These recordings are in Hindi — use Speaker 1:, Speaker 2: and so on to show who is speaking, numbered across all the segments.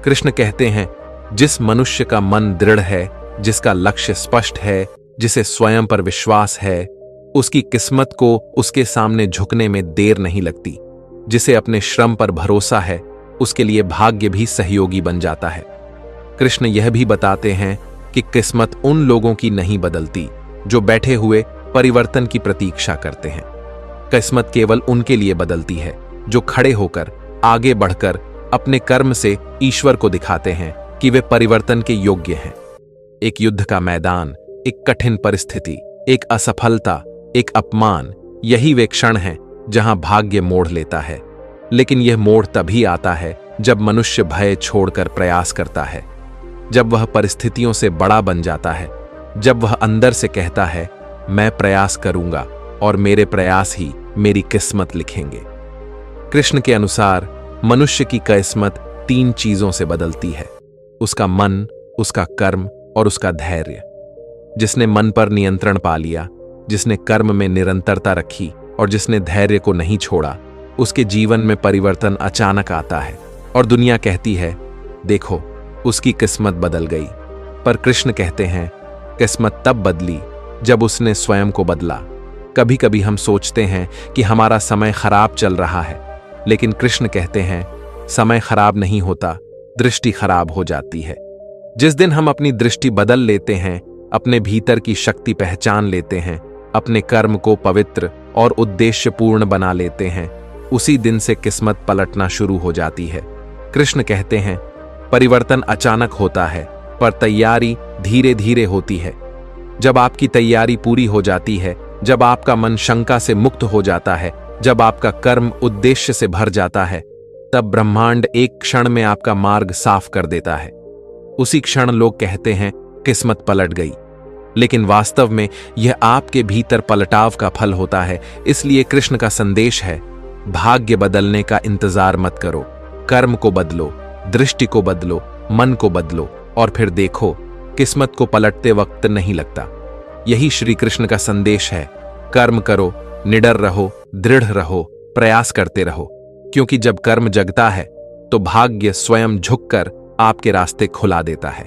Speaker 1: कृष्ण कहते हैं, जिस मनुष्य का मन दृढ़ है, जिसका लक्ष्य स्पष्ट है, जिसे स्वयं पर विश्वास है, उसकी किस्मत को उसके सामने झुकने में देर नहीं लगती। जिसे अपने श्रम पर भरोसा है, उसके लिए भाग्य भी सहयोगी बन जाता है। कृष्ण यह भी बताते हैं कि किस्मत उन लोगों की नहीं बदलती जो बैठे हुए परिवर्तन की प्रतीक्षा करते हैं। किस्मत केवल उनके लिए बदलती है जो खड़े होकर आगे बढ़कर अपने कर्म से ईश्वर को दिखाते हैं कि वे परिवर्तन के योग्य हैं। एक युद्ध का मैदान, एक कठिन परिस्थिति, एक असफलता, एक अपमान, यही वे क्षण हैं जहां भाग्य मोड़ लेता है। लेकिन यह मोड़ तभी आता है जब मनुष्य भय छोड़कर प्रयास करता है, जब वह परिस्थितियों से बड़ा बन जाता है, जब वह अंदर से कहता है, मैं प्रयास करूंगा और मेरे प्रयास ही मेरी किस्मत लिखेंगे। कृष्ण के अनुसार मनुष्य की किस्मत 3 चीजों से बदलती है: उसका मन, उसका कर्म और उसका धैर्य। जिसने मन पर नियंत्रण पा लिया, जिसने कर्म में निरंतरता रखी और जिसने धैर्य को नहीं छोड़ा, उसके जीवन में परिवर्तन अचानक आता है और दुनिया कहती है, देखो उसकी किस्मत बदल गई। पर कृष्ण कहते हैं, किस्मत तब बदली जब उसने स्वयं को बदला। कभी कभी हम सोचते हैं कि हमारा समय खराब चल रहा है, लेकिन कृष्ण कहते हैं, समय खराब नहीं होता, दृष्टि खराब हो जाती है। जिस दिन हम अपनी दृष्टि बदल लेते हैं, अपने भीतर की शक्ति पहचान लेते हैं, अपने कर्म को पवित्र और उद्देश्यपूर्ण बना लेते हैं, उसी दिन से किस्मत पलटना शुरू हो जाती है। कृष्ण कहते हैं, परिवर्तन अचानक होता है, पर तैयारी धीरे धीरे होती है। जब आपकी तैयारी पूरी हो जाती है, जब आपका मन शंका से मुक्त हो जाता है, जब आपका कर्म उद्देश्य से भर जाता है, तब ब्रह्मांड एक क्षण में आपका मार्ग साफ कर देता है। उसी क्षण लोग कहते हैं, किस्मत पलट गई। लेकिन वास्तव में यह आपके भीतर पलटाव का फल होता है। इसलिए कृष्ण का संदेश है, भाग्य बदलने का इंतजार मत करो, कर्म को बदलो, दृष्टि को बदलो, मन को बदलो और फिर देखो, किस्मत को पलटते वक्त नहीं लगता। यही श्री कृष्ण का संदेश है। कर्म करो, निडर रहो, दृढ़ रहो, प्रयास करते रहो, क्योंकि जब कर्म जगता है तो भाग्य स्वयं झुककर आपके रास्ते खुला देता है।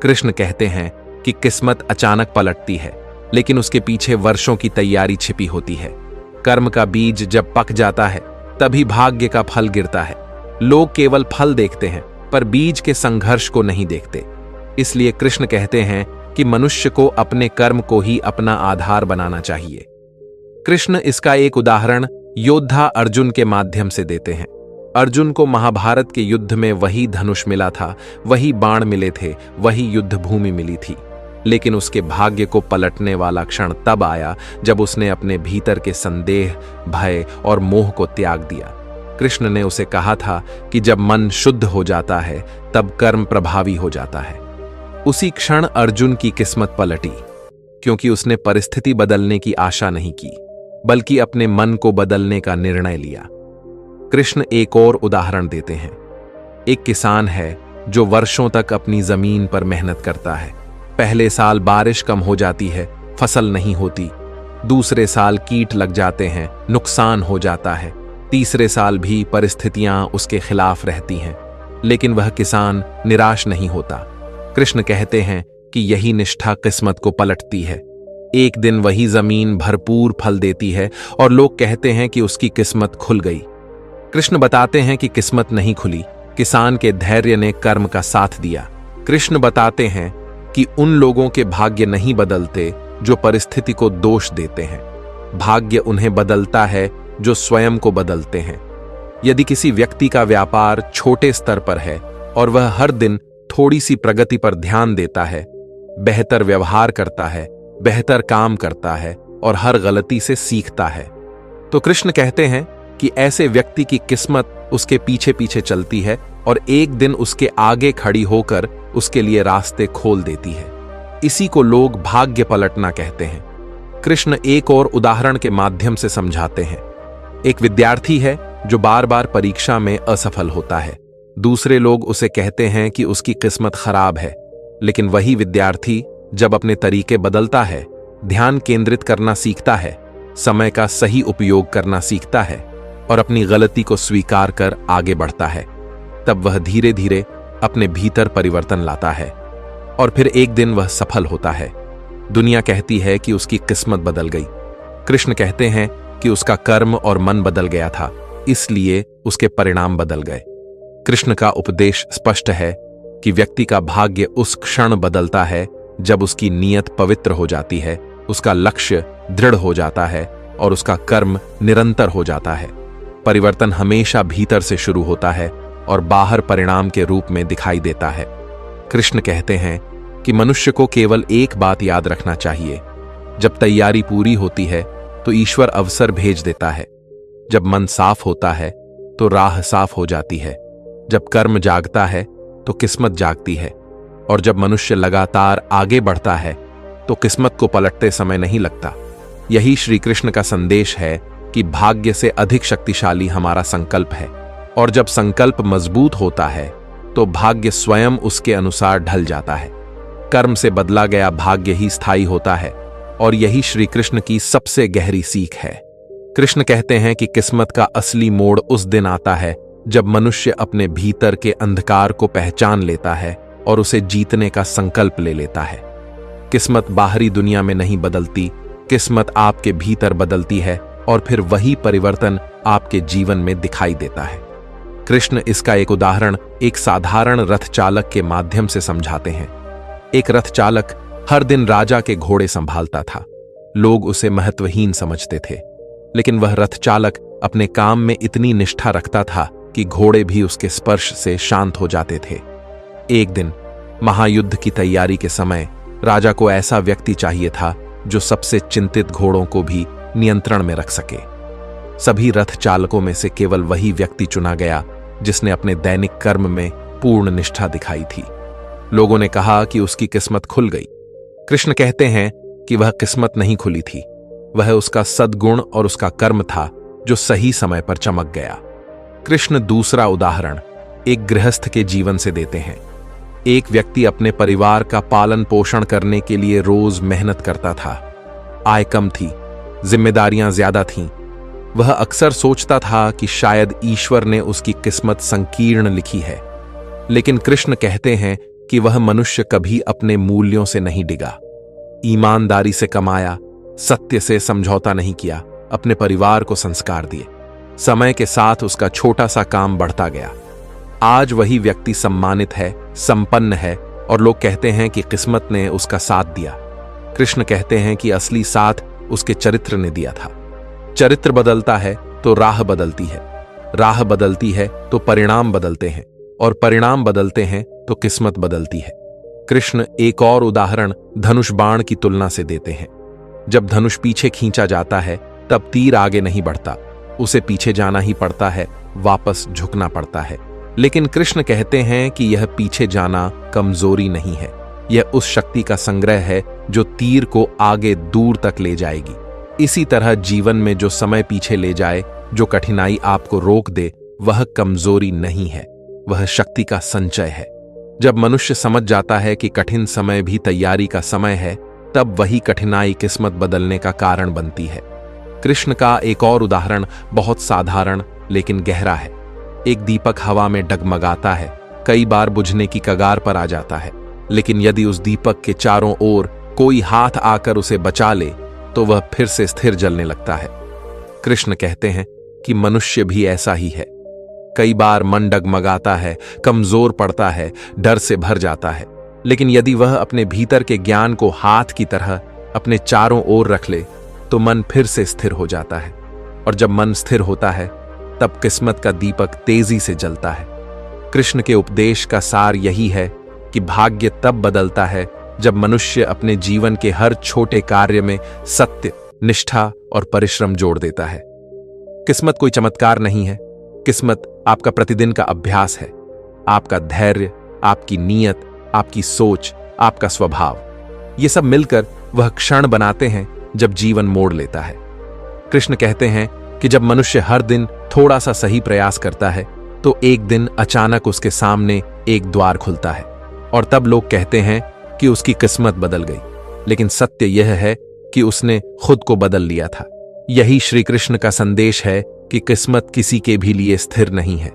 Speaker 1: कृष्ण कहते हैं कि किस्मत अचानक पलटती है, लेकिन उसके पीछे वर्षों की तैयारी छिपी होती है। कर्म का बीज जब पक जाता है, तभी भाग्य का फल गिरता है। लोग केवल फल देखते हैं, पर बीज के संघर्ष को नहीं देखते। इसलिए कृष्ण कहते हैं कि मनुष्य को अपने कर्म को ही अपना आधार बनाना चाहिए। कृष्ण इसका एक उदाहरण योद्धा अर्जुन के माध्यम से देते हैं। अर्जुन को महाभारत के युद्ध में वही धनुष मिला था, वही बाण मिले थे, वही युद्ध भूमि मिली थी। लेकिन उसके भाग्य को पलटने वाला क्षण तब आया जब उसने अपने भीतर के संदेह, भय और मोह को त्याग दिया। कृष्ण ने उसे कहा था कि जब मन शुद्ध हो जाता है, तब कर्म प्रभावी हो जाता है। उसी क्षण अर्जुन की किस्मत पलटी, क्योंकि उसने परिस्थिति बदलने की आशा नहीं की, बल्कि अपने मन को बदलने का निर्णय लिया। कृष्ण एक और उदाहरण देते हैं। एक किसान है जो वर्षों तक अपनी जमीन पर मेहनत करता है। पहले साल बारिश कम हो जाती है, फसल नहीं होती। दूसरे साल कीट लग जाते हैं, नुकसान हो जाता है। तीसरे साल भी परिस्थितियां उसके खिलाफ रहती हैं, लेकिन वह किसान निराश नहीं होता। कृष्ण कहते हैं कि यही निष्ठा किस्मत को पलटती है। एक दिन वही जमीन भरपूर फल देती है और लोग कहते हैं कि उसकी किस्मत खुल गई। कृष्ण बताते हैं कि किस्मत नहीं खुली, किसान के धैर्य ने कर्म का साथ दिया। कृष्ण बताते हैं कि उन लोगों के भाग्य नहीं बदलते जो परिस्थिति को दोष देते हैं। भाग्य उन्हें बदलता है जो स्वयं को बदलते हैं। यदि किसी व्यक्ति का व्यापार छोटे स्तर पर है और वह हर दिन थोड़ी सी प्रगति पर ध्यान देता है, बेहतर व्यवहार करता है, बेहतर काम करता है और हर गलती से सीखता है, तो कृष्ण कहते हैं कि ऐसे व्यक्ति की किस्मत उसके पीछे पीछे चलती है और एक दिन उसके आगे खड़ी होकर उसके लिए रास्ते खोल देती है। इसी को लोग भाग्य पलटना कहते हैं। कृष्ण एक और उदाहरण के माध्यम से समझाते हैं। एक विद्यार्थी है जो बार बार परीक्षा में असफल होता है। दूसरे लोग उसे कहते हैं कि उसकी किस्मत खराब है, लेकिन वही विद्यार्थी जब अपने तरीके बदलता है, ध्यान केंद्रित करना सीखता है, समय का सही उपयोग करना सीखता है और अपनी गलती को स्वीकार कर आगे बढ़ता है, तब वह धीरे धीरे अपने भीतर परिवर्तन लाता है और फिर एक दिन वह सफल होता है। दुनिया कहती है कि उसकी किस्मत बदल गई। कृष्ण कहते हैं कि उसका कर्म और मन बदल गया था, इसलिए उसके परिणाम बदल गए। कृष्ण का उपदेश स्पष्ट है कि व्यक्ति का भाग्य उस क्षण बदलता है जब उसकी नीयत पवित्र हो जाती है, उसका लक्ष्य दृढ़ हो जाता है और उसका कर्म निरंतर हो जाता है। परिवर्तन हमेशा भीतर से शुरू होता है और बाहर परिणाम के रूप में दिखाई देता है। कृष्ण कहते हैं कि मनुष्य को केवल एक बात याद रखना चाहिए, जब तैयारी पूरी होती है तो ईश्वर अवसर भेज देता है। जब मन साफ होता है तो राह साफ हो जाती है। जब कर्म जागता है तो किस्मत जागती है। और जब मनुष्य लगातार आगे बढ़ता है तो किस्मत को पलटते समय नहीं लगता। यही श्री कृष्ण का संदेश है कि भाग्य से अधिक शक्तिशाली हमारा संकल्प है, और जब संकल्प मजबूत होता है तो भाग्य स्वयं उसके अनुसार ढल जाता है। कर्म से बदला गया भाग्य ही स्थायी होता है, और यही श्री कृष्ण की सबसे गहरी सीख है। कृष्ण कहते हैं कि किस्मत का असली मोड़ उस दिन आता है जब मनुष्य अपने भीतर के अंधकार को पहचान लेता है और उसे जीतने का संकल्प ले लेता है। किस्मत बाहरी दुनिया में नहीं बदलती, किस्मत आपके भीतर बदलती है और फिर वही परिवर्तन आपके जीवन में दिखाई देता है। कृष्ण इसका एक उदाहरण एक साधारण रथ चालक के माध्यम से समझाते हैं। एक रथ चालक हर दिन राजा के घोड़े संभालता था। लोग उसे महत्वहीन समझते थे, लेकिन वह रथ चालक अपने काम में इतनी निष्ठा रखता था कि घोड़े भी उसके स्पर्श से शांत हो जाते थे। एक दिन महायुद्ध की तैयारी के समय राजा को ऐसा व्यक्ति चाहिए था जो सबसे चिंतित घोड़ों को भी नियंत्रण में रख सके। सभी रथ चालकों में से केवल वही व्यक्ति चुना गया जिसने अपने दैनिक कर्म में पूर्ण निष्ठा दिखाई थी। लोगों ने कहा कि उसकी किस्मत खुल गई। कृष्ण कहते हैं कि वह किस्मत नहीं खुली थी, वह उसका सद्गुण और उसका कर्म था जो सही समय पर चमक गया। कृष्ण दूसरा उदाहरण एक गृहस्थ के जीवन से देते हैं। एक व्यक्ति अपने परिवार का पालन पोषण करने के लिए रोज मेहनत करता था। आय कम थी, जिम्मेदारियां ज्यादा थीं। वह अक्सर सोचता था कि शायद ईश्वर ने उसकी किस्मत संकीर्ण लिखी है, लेकिन कृष्ण कहते हैं कि वह मनुष्य कभी अपने मूल्यों से नहीं डिगा। ईमानदारी से कमाया, सत्य से समझौता नहीं किया, अपने परिवार को संस्कार दिए। समय के साथ उसका छोटा सा काम बढ़ता गया। आज वही व्यक्ति सम्मानित है, संपन्न है और लोग कहते हैं कि किस्मत ने उसका साथ दिया। कृष्ण कहते हैं कि असली साथ उसके चरित्र ने दिया था। चरित्र बदलता है तो राह बदलती है, राह बदलती है तो परिणाम बदलते हैं, और परिणाम बदलते हैं तो किस्मत बदलती है। कृष्ण एक और उदाहरण धनुष बाण की तुलना से देते हैं। जब धनुष पीछे खींचा जाता है तब तीर आगे नहीं बढ़ता, उसे पीछे जाना ही पड़ता है, वापस झुकना पड़ता है। लेकिन कृष्ण कहते हैं कि यह पीछे जाना कमजोरी नहीं है, यह उस शक्ति का संग्रह है जो तीर को आगे दूर तक ले जाएगी। इसी तरह जीवन में जो समय पीछे ले जाए, जो कठिनाई आपको रोक दे, वह कमजोरी नहीं है, वह शक्ति का संचय है। जब मनुष्य समझ जाता है कि कठिन समय भी तैयारी का समय है, तब वही कठिनाई किस्मत बदलने का कारण बनती है। कृष्ण का एक और उदाहरण बहुत साधारण लेकिन गहरा है। एक दीपक हवा में डगमगाता है, कई बार बुझने की कगार पर आ जाता है, लेकिन यदि उस दीपक के चारों ओर कोई हाथ आकर उसे बचा ले तो वह फिर से स्थिर जलने लगता है। कृष्ण कहते हैं कि मनुष्य भी ऐसा ही है। कई बार मन डगमगाता है, कमजोर पड़ता है, डर से भर जाता है, लेकिन यदि वह अपने भीतर के ज्ञान को हाथ की तरह अपने चारों ओर रख ले तो मन फिर से स्थिर हो जाता है। और जब मन स्थिर होता है तब किस्मत का दीपक तेजी से जलता है। कृष्ण के उपदेश का सार यही है कि भाग्य तब बदलता है जब मनुष्य अपने जीवन के हर छोटे कार्य में सत्य, निष्ठा और परिश्रम जोड़ देता है। किस्मत कोई चमत्कार नहीं है, किस्मत आपका प्रतिदिन का अभ्यास है, आपका धैर्य, आपकी नीयत, आपकी सोच, आपका स्वभाव। ये सब मिलकर वह क्षण बनाते हैं जब जीवन मोड़ लेता है। कृष्ण कहते हैं कि जब मनुष्य हर दिन थोड़ा सा सही प्रयास करता है तो एक दिन अचानक उसके सामने एक द्वार खुलता है, और तब लोग कहते हैं कि उसकी किस्मत बदल गई। लेकिन सत्य यह है कि उसने खुद को बदल लिया था। यही श्री कृष्ण का संदेश है कि किस्मत किसी के भी लिए स्थिर नहीं है।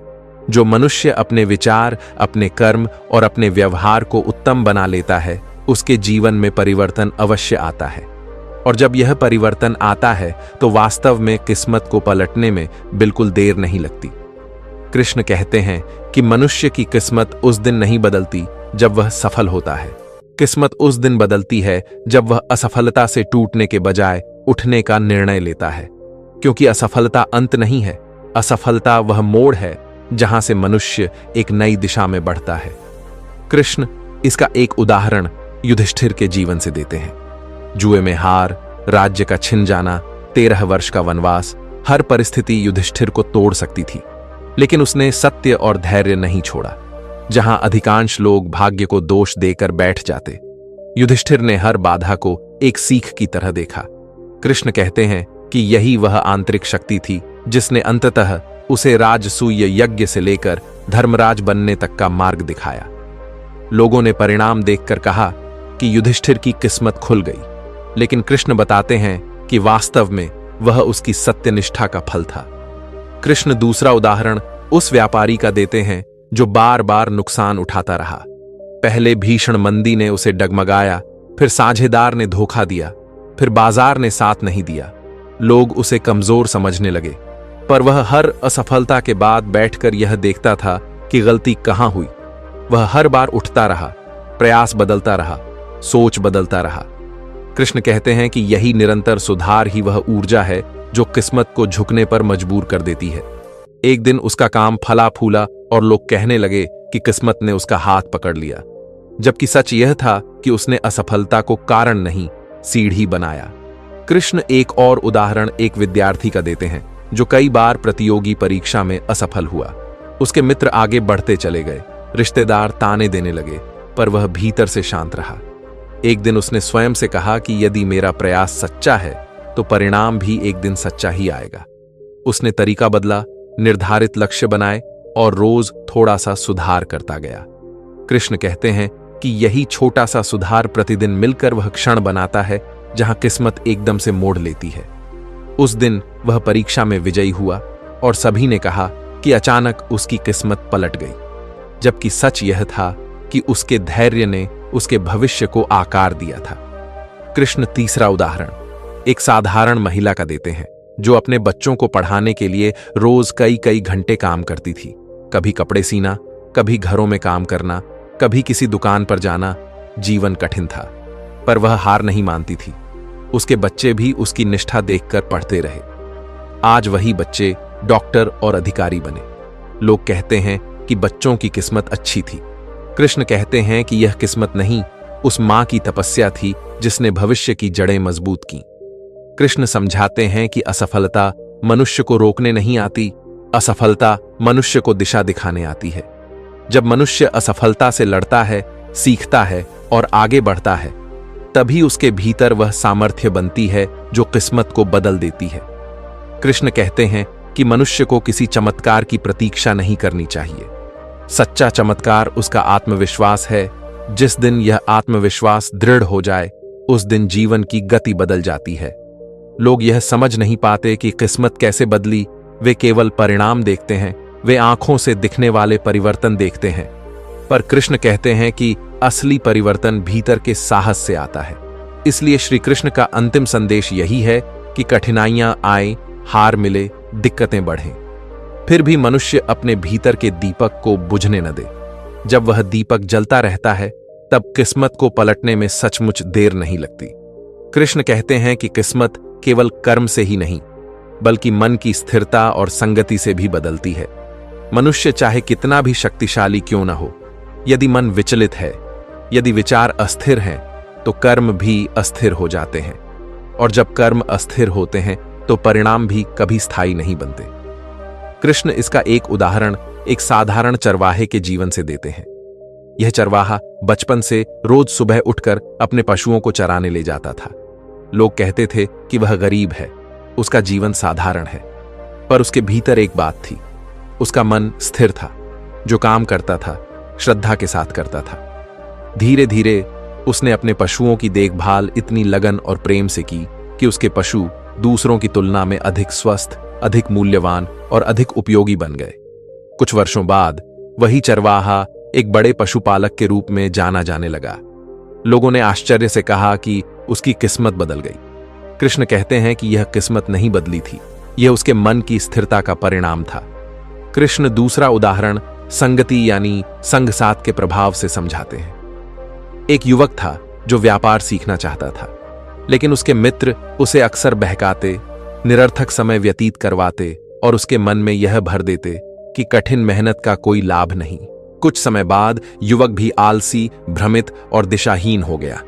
Speaker 1: जो मनुष्य अपने विचार, अपने कर्म और अपने व्यवहार को उत्तम बना लेता है, उसके जीवन में परिवर्तन अवश्य आता है। और जब यह परिवर्तन आता है तो वास्तव में किस्मत को पलटने में बिल्कुल देर नहीं लगती। कृष्ण कहते हैं कि मनुष्य की किस्मत उस दिन नहीं बदलती जब वह सफल होता है। किस्मत उस दिन बदलती है जब वह असफलता से टूटने के बजाय उठने का निर्णय लेता है, क्योंकि असफलता अंत नहीं है। असफलता वह मोड़ है जहां से मनुष्य एक नई दिशा में बढ़ता है। कृष्ण इसका एक उदाहरण युधिष्ठिर के जीवन से देते हैं। जुए में हार, राज्य का छिन जाना, 13 वर्ष का वनवास, हर परिस्थिति युधिष्ठिर को तोड़ सकती थी, लेकिन उसने सत्य और धैर्य नहीं छोड़ा। जहां अधिकांश लोग भाग्य को दोष देकर बैठ जाते, युधिष्ठिर ने हर बाधा को एक सीख की तरह देखा। कृष्ण कहते हैं कि यही वह आंतरिक शक्ति थी जिसने अंततः उसे राजसूय यज्ञ से लेकर धर्मराज बनने तक का मार्ग दिखाया। लोगों ने परिणाम देखकर कहा कि युधिष्ठिर की किस्मत खुल गई, लेकिन कृष्ण बताते हैं कि वास्तव में वह उसकी सत्यनिष्ठा का फल था। कृष्ण दूसरा उदाहरण उस व्यापारी का देते हैं जो बार बार नुकसान उठाता रहा। पहले भीषण मंदी ने उसे डगमगाया, फिर साझेदार ने धोखा दिया, फिर बाजार ने साथ नहीं दिया। लोग उसे कमजोर समझने लगे, पर वह हर असफलता के बाद बैठकर यह देखता था कि गलती कहां हुई। वह हर बार उठता रहा, प्रयास बदलता रहा, सोच बदलता रहा। कृष्ण कहते हैं कि यही निरंतर सुधार ही वह ऊर्जा है जो किस्मत को झुकने पर मजबूर कर देती है। एक दिन उसका काम फला फूला और लोग कहने लगे कि किस्मत ने उसका हाथ पकड़ लिया, जबकि सच यह था कि उसने असफलता को कारण नहीं, सीढ़ी बनाया। कृष्ण एक और उदाहरण एक विद्यार्थी का देते हैं जो कई बार प्रतियोगी परीक्षा में असफल हुआ। उसके मित्र आगे बढ़ते चले गए, रिश्तेदार ताने देने लगे, पर वह भीतर से शांत रहा। एक दिन उसने स्वयं से कहा कि यदि मेरा प्रयास सच्चा है तो परिणाम भी एक दिन सच्चा ही आएगा। उसने तरीका बदला, निर्धारित लक्ष्य बनाए और रोज थोड़ा सा सुधार करता गया। कृष्ण कहते हैं कि यही छोटा सा सुधार प्रतिदिन मिलकर वह क्षण बनाता है जहां किस्मत एकदम से मोड़ लेती है। उस दिन वह परीक्षा में विजयी हुआ और सभी ने कहा कि अचानक उसकी किस्मत पलट गई, जबकि सच यह था कि उसके धैर्य ने उसके भविष्य को आकार दिया था। कृष्ण तीसरा उदाहरण एक साधारण महिला का देते हैं जो अपने बच्चों को पढ़ाने के लिए रोज कई कई घंटे काम करती थी। कभी कपड़े सीना, कभी घरों में काम करना, कभी किसी दुकान पर जाना। जीवन कठिन था, पर वह हार नहीं मानती थी। उसके बच्चे भी उसकी निष्ठा देखकर पढ़ते रहे। आज वही बच्चे डॉक्टर और अधिकारी बने। लोग कहते हैं कि बच्चों की किस्मत अच्छी थी। कृष्ण कहते हैं कि यह किस्मत नहीं, उस मां की तपस्या थी जिसने भविष्य की जड़ें मजबूत की। कृष्ण समझाते हैं कि असफलता मनुष्य को रोकने नहीं आती, असफलता मनुष्य को दिशा दिखाने आती है। जब मनुष्य असफलता से लड़ता है, सीखता है और आगे बढ़ता है, तभी उसके भीतर वह सामर्थ्य बनती है जो किस्मत को बदल देती है। कृष्ण कहते हैं कि मनुष्य को किसी चमत्कार की प्रतीक्षा नहीं करनी चाहिए। सच्चा चमत्कार उसका आत्मविश्वास है। जिस दिन यह आत्मविश्वास दृढ़ हो जाए, उस दिन जीवन की गति बदल जाती है। लोग यह समझ नहीं पाते कि किस्मत कैसे बदली। वे केवल परिणाम देखते हैं, वे आंखों से दिखने वाले परिवर्तन देखते हैं। पर कृष्ण कहते हैं कि असली परिवर्तन भीतर के साहस से आता है। इसलिए श्री कृष्ण का अंतिम संदेश यही है कि कठिनाइयां आए, हार मिले, दिक्कतें बढ़ें, फिर भी मनुष्य अपने भीतर के दीपक को बुझने न दे। जब वह दीपक जलता रहता है, तब किस्मत को पलटने में सचमुच देर नहीं लगती। कृष्ण कहते हैं कि किस्मत केवल कर्म से ही नहीं, बल्कि मन की स्थिरता और संगति से भी बदलती है। मनुष्य चाहे कितना भी शक्तिशाली क्यों न हो, यदि मन विचलित है, यदि विचार अस्थिर हैं, तो कर्म भी अस्थिर हो जाते हैं। और जब कर्म अस्थिर होते हैं तो परिणाम भी कभी स्थायी नहीं बनते। कृष्ण इसका एक उदाहरण एक साधारण चरवाहे के जीवन से देते हैं। यह चरवाहा बचपन से रोज सुबह उठकर अपने पशुओं को चराने ले जाता था। लोग कहते थे कि वह गरीब है, उसका जीवन साधारण है, पर उसके भीतर एक बात थी। उसका मन स्थिर था। जो काम करता था, श्रद्धा के साथ करता था। धीरे धीरे उसने अपने पशुओं की देखभाल इतनी लगन और प्रेम से की कि उसके पशु दूसरों की तुलना में अधिक स्वस्थ, अधिक मूल्यवान और अधिक उपयोगी बन गए। कुछ वर्षों बाद वही चरवाहा एक बड़े पशुपालक के रूप में जाना जाने लगा। लोगों ने आश्चर्य से कहा कि उसकी किस्मत बदल गई। कृष्ण कहते हैं कि यह किस्मत नहीं बदली थी, यह उसके मन की स्थिरता का परिणाम था। कृष्ण दूसरा उदाहरण संगति यानी संग साथ के प्रभाव से समझाते हैं। एक युवक था जो व्यापार सीखना चाहता था, लेकिन उसके मित्र उसे अक्सर बहकाते, निरर्थक समय व्यतीत करवाते और उसके मन में यह भर देते कि कठिन मेहनत का कोई लाभ नहीं। कुछ समय बाद युवक भी आलसी, भ्रमित और दिशाहीन हो गया।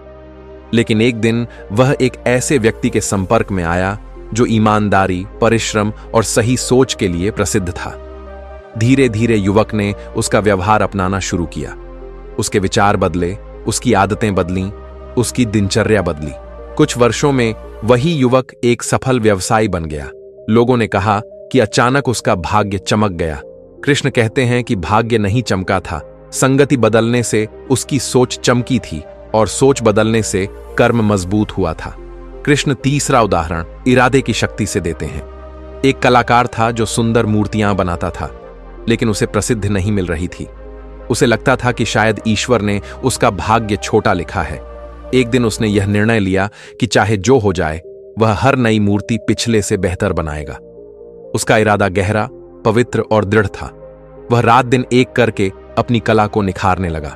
Speaker 1: लेकिन एक दिन वह एक ऐसे व्यक्ति के संपर्क में आया जो ईमानदारी, परिश्रम और सही सोच के लिए प्रसिद्ध था। धीरे धीरे युवक ने उसका व्यवहार अपनाना शुरू किया। उसके विचार बदले, उसकी आदतें बदलीं, उसकी दिनचर्या बदली। कुछ वर्षों में वही युवक एक सफल व्यवसायी बन गया। लोगों ने कहा कि अचानक उसका भाग्य चमक गया। कृष्ण कहते हैं कि भाग्य नहीं चमका था, संगति बदलने से उसकी सोच चमकी थी और सोच बदलने से कर्म मजबूत हुआ था। कृष्ण तीसरा उदाहरण इरादे की शक्ति से देते हैं। एक कलाकार था जो सुंदर मूर्तियां बनाता था, लेकिन उसे प्रसिद्धि नहीं मिल रही थी। उसे लगता था कि शायद ईश्वर ने उसका भाग्य छोटा लिखा है। एक दिन उसने यह निर्णय लिया कि चाहे जो हो जाए, वह हर नई मूर्ति पिछले से बेहतर बनाएगा। उसका इरादा गहरा, पवित्र और दृढ़ था। वह रात दिन एक करके अपनी कला को निखारने लगा।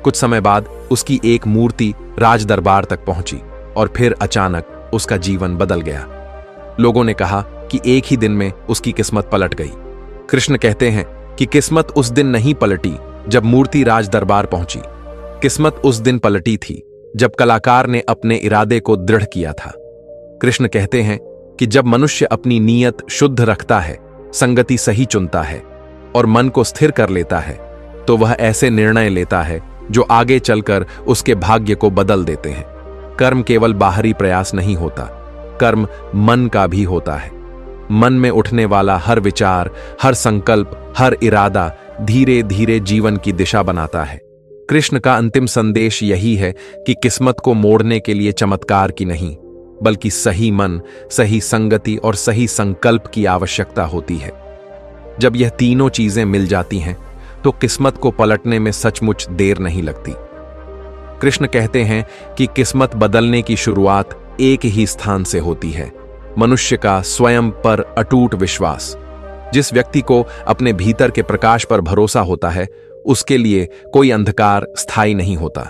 Speaker 1: कुछ समय बाद उसकी एक मूर्ति राज दरबार तक पहुंची और फिर अचानक उसका जीवन बदल गया। लोगों ने कहा कि एक ही दिन में उसकी किस्मत पलट गई। कृष्ण कहते हैं कि किस्मत उस दिन नहीं पलटी जब मूर्ति राज दरबार पहुंची। किस्मत उस दिन पलटी थी जब कलाकार ने अपने इरादे को दृढ़ किया था। कृष्ण कहते हैं कि जब मनुष्य अपनी नीयत शुद्ध रखता है, संगति सही चुनता है और मन को स्थिर कर लेता है, तो वह ऐसे निर्णय लेता है जो आगे चलकर उसके भाग्य को बदल देते हैं। कर्म केवल बाहरी प्रयास नहीं होता, कर्म मन का भी होता है। मन में उठने वाला हर विचार, हर संकल्प, हर इरादा धीरे धीरे जीवन की दिशा बनाता है। कृष्ण का अंतिम संदेश यही है कि किस्मत को मोड़ने के लिए चमत्कार की नहीं, बल्कि सही मन, सही संगति और सही संकल्प की आवश्यकता होती है। जब यह तीनों चीजें मिल जाती हैं, तो किस्मत को पलटने में सचमुच देर नहीं लगती। कृष्ण कहते हैं कि किस्मत बदलने की शुरुआत एक ही स्थान से होती है, मनुष्य का स्वयं पर अटूट विश्वास। जिस व्यक्ति को अपने भीतर के प्रकाश पर भरोसा होता है, उसके लिए कोई अंधकार स्थायी नहीं होता।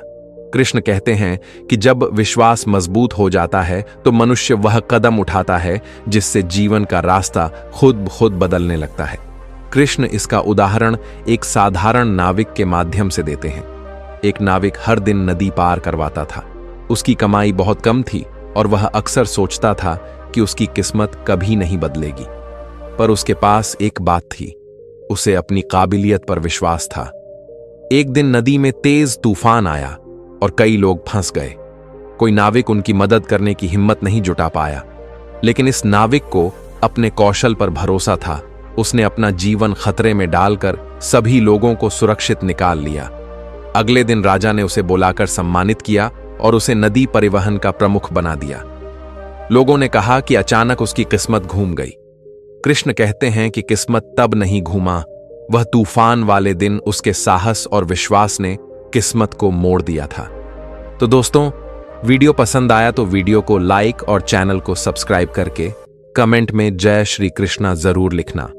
Speaker 1: कृष्ण कहते हैं कि जब विश्वास मजबूत हो जाता है, तो मनुष्य वह कदम उठाता है जिससे जीवन का रास्ता खुद ब खुद बदलने लगता है। कृष्ण इसका उदाहरण एक साधारण नाविक के माध्यम से देते हैं। एक नाविक हर दिन नदी पार करवाता था। उसकी कमाई बहुत कम थी और वह अक्सर सोचता था कि उसकी किस्मत कभी नहीं बदलेगी। पर उसके पास एक बात थी, उसे अपनी काबिलियत पर विश्वास था। एक दिन नदी में तेज तूफान आया और कई लोग फंस गए। कोई नाविक उनकी मदद करने की हिम्मत नहीं जुटा पाया, लेकिन इस नाविक को अपने कौशल पर भरोसा था। उसने अपना जीवन खतरे में डालकर सभी लोगों को सुरक्षित निकाल लिया। अगले दिन राजा ने उसे बुलाकर सम्मानित किया और उसे नदी परिवहन का प्रमुख बना दिया। लोगों ने कहा कि अचानक उसकी किस्मत घूम गई। कृष्ण कहते हैं कि किस्मत तब नहीं घूमा, वह तूफान वाले दिन उसके साहस और विश्वास ने किस्मत को मोड़ दिया था। तो दोस्तों, वीडियो पसंद आया तो वीडियो को लाइक और चैनल को सब्सक्राइब करके कमेंट में जय श्री कृष्णा जरूर लिखना।